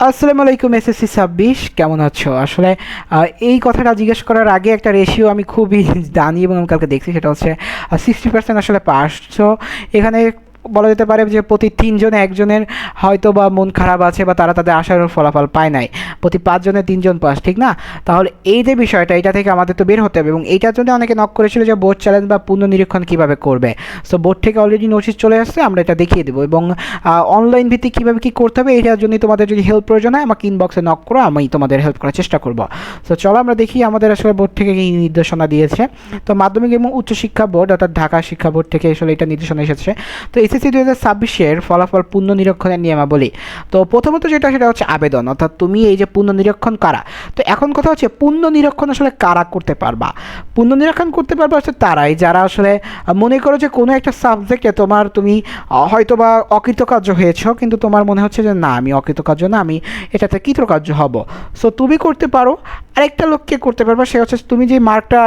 আসসালামু আলাইকুম এসএসসি 26 কেমন আছো? আসলে এই কথাটা জিজ্ঞেস করার আগে একটা রেশিও আমি খুবই জানি এবং আমি কালকে দেখছি, সেটা হচ্ছে 60% আসলে পাস। সো এখানে বলা যেতে পারে যে প্রতি 3 জনে একজনের হয়তো বা মন খারাপ আছে বা তারা তাদের আশার ফলাফল পায় নাই, প্রতি 5 জনে 3 জন পাস, ঠিক না? তাহলে এই যে বিষয়টা, এটা থেকে আমাদের তো বের হতে হবে এবং এইটার জন্য অনেকে নক করেছিল যে বোর্ড চ্যালেঞ্জ বা পুনর্নিরীক্ষণ কীভাবে করবে। সো বোর্ড থেকে অলরেডি নোটিশ চলে আসছে, আমরা এটা দেখিয়ে দেবো এবং অনলাইন ভিত্তিক কীভাবে কী করতে হবে এটার জন্য তোমাদের যদি হেল্প প্রয়োজন হয় আমাকে ইনবক্সে নক করো, আমি তোমাদের হেল্প করার চেষ্টা করব। সো চলো আমরা দেখি আমাদের আসলে বোর্ড থেকে কী নির্দেশনা দিয়েছে। তো মাধ্যমিক এবং উচ্চশিক্ষা বোর্ড অর্থাৎ ঢাকা শিক্ষা বোর্ড থেকে আসলে এটা নির্দেশনা এসেছে। তো এসএসসি 2026-এর ফলাফল পুনর্নিরীক্ষণের নিয়মাবলী। তো প্রথমত যেটা সেটা হচ্ছে আবেদন, অর্থাৎ তুমি এই যে পুনর্নিরীক্ষণ কারা। তো এখন কথা হচ্ছে পুনর্নিরীক্ষণ আসলে কারা করতে পারবা। পুনর্নিরীক্ষণ করতে পারবা হচ্ছে তারাই যারা আসলে মনে করো যে কোনো একটা সাবজেক্টে তুমি হয়তো বা অকৃতকার্য হয়েছো, কিন্তু তোমার মনে হচ্ছে যে না আমি অকৃতকার্য না, আমি এটাতে কৃতকার্য হব। সো তুমি করতে পারো। আরেকটা লোককে করতে পারবা, সে হচ্ছে তুমি যে মার্কটা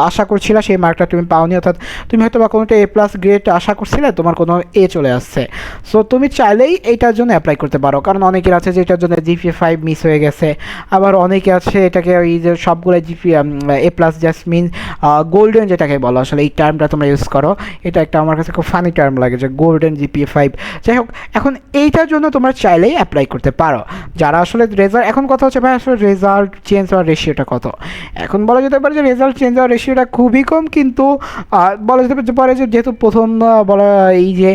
আশা করছিলা সেই মার্কটা তুমি পাওনি, অর্থাৎ তুমি হয়তো বা কোনোটা A+ গ্রেড আশা করছিলে, তোমার কোনো এ চলে আসছে। সো তুমি চাইলেই এইটার জন্য অ্যাপ্লাই করতে পারো, কারণ অনেকের আছে যে এটার জন্য GPA 5 মিস হয়ে গেছে, আবার অনেকে আছে এটাকে ওই যে সবগুলো GPA A+ just mean golden যেটাকে বলো, আসলে এই টার্মটা তোমরা ইউজ করো, এটা একটা আমার কাছে খুব ফানি টার্ম লাগে যে গোল্ডেন GPA 5। যাই হোক, এখন এইটার জন্য তোমরা চাইলেই অ্যাপ্লাই করতে পারো। যারা আসলে রেজাল্ট, এখন কথা হচ্ছে ভাই আসলে রেজাল্ট চেঞ্জ হওয়ার রেশিওটা কত। এখন বলা যেতে পারে যে রেজাল্ট চেঞ্জ হওয়ার রেশিওটা খুবই কম, কিন্তু বলা যেতে পারে যে যেহেতু প্রথম বলা এই যে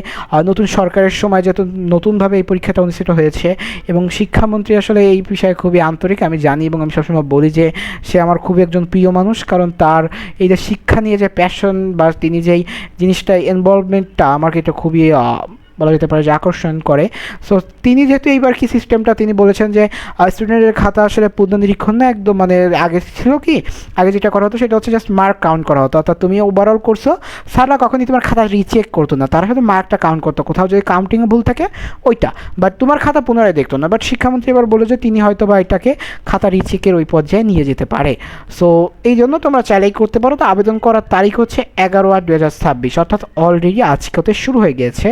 নতুন সরকারের সময় যেহেতু নতুনভাবে এই পরীক্ষাটা অনুষ্ঠিত হয়েছে এবং শিক্ষামন্ত্রী আসলে এই বিষয়ে খুবই আন্তরিক, আমি জানি এবং আমি সবসময় বলি যে সে আমার খুবই একজন প্রিয় মানুষ, কারণ তার এই যে শিক্ষা নিয়ে যে প্যাশন বা তিনি যেই জিনিসটা ইনভলভমেন্টটা আমাকে এটা খুবই বলা যেতে পারে যে আকর্ষণ করে। সো তিনি যেহেতু এইবার কি সিস্টেমটা তিনি বলেছেন যে স্টুডেন্টের খাতা আসলে পুনর্নিরীক্ষণ না, একদম মানে আগে ছিল কি, আগে যেটা করা হতো সেটা হচ্ছে জাস্ট মার্ক কাউন্ট করা হতো, অর্থাৎ তুমি ওভারঅল করছো, স্যাররা কখনই তোমার খাতা রিচেক করতো না, তারা শুধু মার্কটা কাউন্ট করতো, কোথাও যদি কাউন্টিংয়ে ভুল থাকে ওইটা, বাট তোমার খাতা পুনরায় দেখতো না। বাট শিক্ষামন্ত্রী এবার বলে যে তিনি হয়তো বা এটাকে খাতা রিচেকের ওই পর্যায়ে নিয়ে যেতে পারে। সো এই জন্য তোমরা চাইলেই করতে পারো। তো আবেদন করার তারিখ হচ্ছে 11/8/2026, অর্থাৎ অলরেডি আজকে হতে শুরু হয়ে গিয়েছে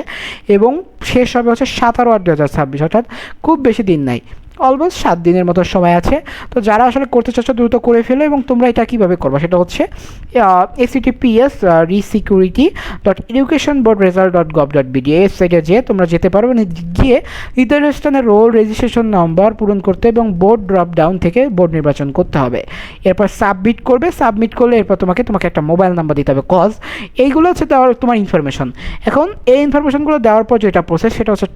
এবং শেষ হবে হচ্ছে 17/8/2026, অর্থাৎ খুব বেশি দিন নাই, অলমোস্ট 7 দিনের মতো সময় আছে। তো যারা আসলে করতে চাচ্ছ দ্রুত করে ফেলো এবং তোমরা এটা কীভাবে করবা সেটা হচ্ছে https resecurity.educationboardresult.gov.bd এই ওয়েবসাইটে যেয়ে তোমরা যেতে পারো, গিয়ে নির্ধারিত স্থানে রোল রেজিস্ট্রেশন নম্বর পূরণ করতে এবং বোর্ড ড্রপ ডাউন থেকে বোর্ড নির্বাচন করতে হবে। এরপর সাবমিট করবে, সাবমিট করলে এরপর তোমাকে একটা মোবাইল নাম্বার দিতে হবে, কজ এইগুলো হচ্ছে দেওয়ার তোমার ইনফরমেশন। এখন এই ইনফরমেশনগুলো দেওয়ার পর যেটা প্রসেস সেটা হচ্ছে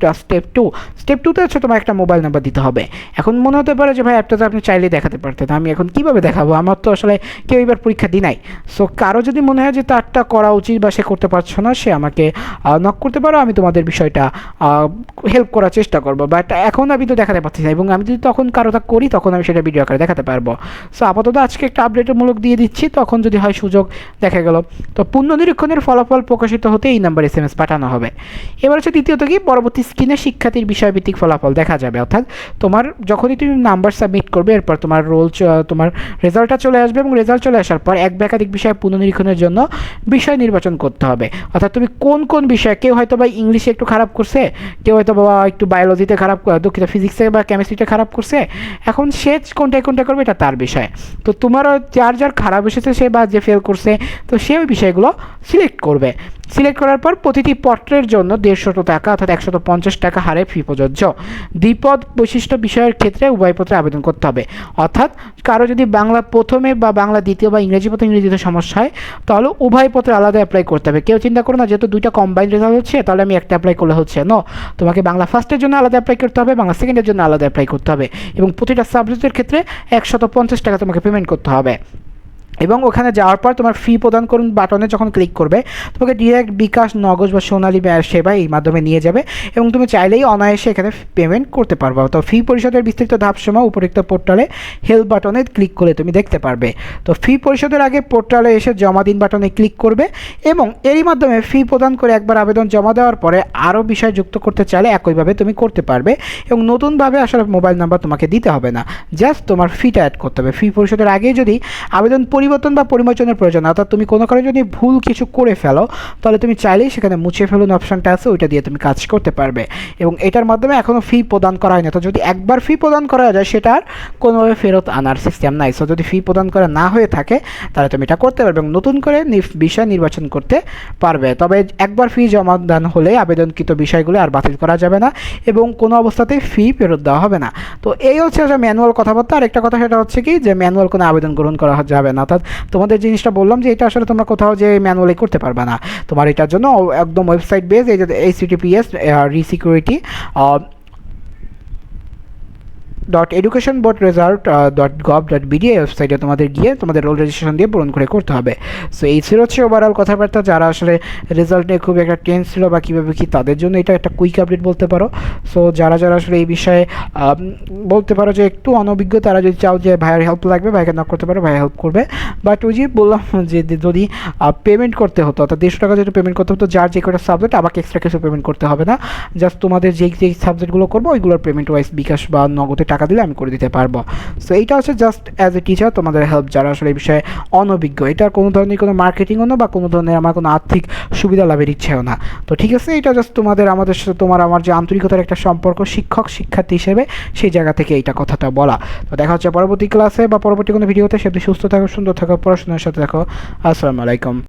স্টেপ টুতে হচ্ছে তোমার একটা মোবাইল নাম্বার দিতে হবে। এখন মনে হতে পারে যে ভাই অ্যাপটা তো আপনি চাইলেই দেখাতে পারতেন, আমি এখন কীভাবে দেখাবো, আমার তো আসলে কেউ এবার পরীক্ষা দিই নাই। সো কারো যদি মনে হয় যে তারটা করা উচিত বা সে করতে পারছো না, সে আমাকে নক করতে পারো, আমি তোমাদের বিষয়টা হেল্প করার চেষ্টা করবো। বাট এখন আমি তো দেখাতে পারছি না এবং আমি যদি তখন কারোটা করি তখন আমি সেটা ভিডিও আকারে দেখাতে পারবো। সো আপাতত আজকে একটা আপডেটমূলক দিয়ে দিচ্ছি, তখন যদি হয় সুযোগ দেখা গেল। তো পুনর্নিরীক্ষণের ফলাফল প্রকাশিত হতে এই নাম্বার SMS পাঠানো হবে। এবার হচ্ছে দ্বিতীয়ত কি, পরবর্তী স্ক্রিনে শিক্ষার্থীর বিষয়ভিত্তিক ফলাফল দেখা যাবে, অর্থাৎ তোমার যখনই তুমি নাম্বার সাবমিট করবে এরপর তোমার তোমার রেজাল্টটা চলে আসবে এবং রেজাল্ট চলে আসার পর এক বা একাধিক বিষয় পুনর্নিরীক্ষণের জন্য বিষয় নির্বাচন করতে হবে, অর্থাৎ তুমি কোন কোন বিষয়, কেউ হয়তো বা ইংলিশে একটু খারাপ করছে, কেউ হয়তো বা একটু বায়োলজিতে খারাপ, দুঃখিত ফিজিক্সে বা কেমিস্ট্রিতে খারাপ করছে, এখন সে কোনটা করবে এটা তার বিষয়। তো তোমারও যার খারাপ এসেছে সে বা যে ফেল করছে, তো সে ওই বিষয়গুলো সিলেক্ট করবে। সিলেক্ট করার পর প্রতিটি পত্রের জন্য 150 টাকা অর্থাৎ 150 টাকা হারে ফি প্রযোজ্য। দ্বিপদ বৈশিষ্ট্য বিষয়ের ক্ষেত্রে উভয় পত্রে আবেদন করতে হবে, অর্থাৎ কারো যদি বাংলা প্রথমে বা বাংলা দ্বিতীয় বা ইংরেজি প্রথমে ইংরেজিতে সমস্যা হয় তাহলে উভয় পত্রে আলাদা অ্যাপ্লাই করতে হবে। কেউ চিন্তা করো না যেহেতু দুইটা কম্বাইন্ড রেজাল্ট হচ্ছে তাহলে আমি একটা অ্যাপ্লাই করলে হচ্ছে, নো, তোমাকে বাংলা ফার্স্টের জন্য আলাদা অ্যাপ্লাই করতে হবে, বাংলা সেকেন্ডের জন্য আলাদা অ্যাপ্লাই করতে হবে এবং প্রতিটা সাবজেক্টের ক্ষেত্রে 150 টাকা তোমাকে পেমেন্ট করতে হবে। এবং ওখানে যাওয়ার পর তোমার ফি প্রদান করুন বাটনে যখন ক্লিক করবে তোমাকে ডিরেক্ট বিকাশ, নগদ বা সোনালী সেবা এই মাধ্যমে নিয়ে যাবে এবং তুমি চাইলেই অনায়াসে এখানে পেমেন্ট করতে পারবে। তো ফি পরিশোধের বিস্তৃত ধাপসমূহ উপরিক্ত পোর্টালে হেল্প বাটনে ক্লিক করে তুমি দেখতে পারবে। তো ফি পরিশোধের আগে পোর্টালে এসে জমা দিন বাটনে ক্লিক করবে এবং এরই মাধ্যমে ফি প্রদান করে একবার আবেদন জমা দেওয়ার পরে আরও বিষয় যুক্ত করতে চাইলে একইভাবে তুমি করতে পারবে এবং নতুনভাবে আসলে মোবাইল নাম্বার তোমাকে দিতে হবে না, জাস্ট তোমার ফিটা অ্যাড করতে হবে। ফি পরিশোধের আগে যদি আবেদন পরিবর্তন বা পরিমার্জনের প্রয়োজন, অর্থাৎ তুমি কোনো কারণে যদি ভুল কিছু করে ফেলো তাহলে তুমি চাইলেই সেখানে মুছে ফেলুন অপশনটা আছে, ওইটা দিয়ে তুমি কাজ করতে পারবে। এবং এটার মাধ্যমে এখনও ফি প্রদান করা হয় না, তো যদি একবার ফি প্রদান করা যায় সেটা আর কোনোভাবে ফেরত আনার সিস্টেম নাই। সো যদি ফি প্রদান করা না হয়ে থাকে তাহলে তুমি এটা করতে পারবে এবং নতুন করে বিষয় নির্বাচন করতে পারবে। তবে একবার ফি জমা দান হলে আবেদনকৃত বিষয়গুলো আর বাতিল করা যাবে না এবং কোনো অবস্থাতেই ফি ফেরত দেওয়া হবে না। তো এই হচ্ছে ম্যানুয়াল কথাবার্তা। আর একটা কথা সেটা হচ্ছে কি যে ম্যানুয়াল কোনো আবেদন গ্রহণ করা যাবে না, অর্থাৎ তোমাদের জিনিসটা বললাম যে এটা আসলে তোমরা কোথাও যে ম্যানুয়ালি করতে পারবে না। তোমার এটার জন্য একদম ওয়েবসাইট বেস, এই যে HTTPS রিসিকিউরিটি .educationboardresult.gov.bd এই ওয়েবসাইটে তোমাদের গিয়ে তোমাদের রোল রেজিস্ট্রেশন দিয়ে পূরণ করে করতে হবে। সো এই ছিল হচ্ছে ওভারঅল কথাবার্তা। যারা আসলে রেজাল্ট নিয়ে খুব একটা টেন্স ছিল বা কীভাবে কী, তাদের জন্য এটা একটা কুইক আপডেট বলতে পারো। সো যারা যারা আসলে এই বিষয়ে বলতে পারো যে একটু অনভিজ্ঞ, তারা যদি চাও যে ভাইয়ের হেল্প লাগবে, ভাইকে নক করতে পারো, ভাই হেল্প করবে। বাট ওই যে বললাম যে যদি পেমেন্ট করতে হতো, অর্থাৎ 150 টাকা যেটা পেমেন্ট করতে হতো যার যে কটা সাবজেক্ট, আমাকে এক্সট্রা কিছু পেমেন্ট করতে হবে না। জাস্ট তোমাদের যেই সাবজেক্টগুলো করবো ওইগুলোর পেমেন্ট ওয়াইজ বিকাশ বা নগদে টাকা দিলে আমি করে দিতে পারবো। সো এইটা হচ্ছে জাস্ট অ্যাজ এ টিচার তোমাদের হেল্প, যারা আসলে এই বিষয়ে অনভিজ্ঞ। এটার কোনো ধরনের কোনো মার্কেটিংও না বা কোনো ধরনের আমার কোনো আর্থিক সুবিধা লাভের ইচ্ছেও না। তো ঠিক আছে, এটা জাস্ট আমাদের সাথে আমার যে আন্তরিকতার একটা সম্পর্ক শিক্ষক শিক্ষার্থী হিসেবে, সেই জায়গা থেকে এইটা কথাটা বলা। তো দেখা হচ্ছে পরবর্তী ক্লাসে বা পরবর্তী কোনো ভিডিওতে। সেটা সুস্থ থাকো, সুন্দর থাকো, পড়াশোনার সাথে থাকো। আসসালামু আলাইকুম।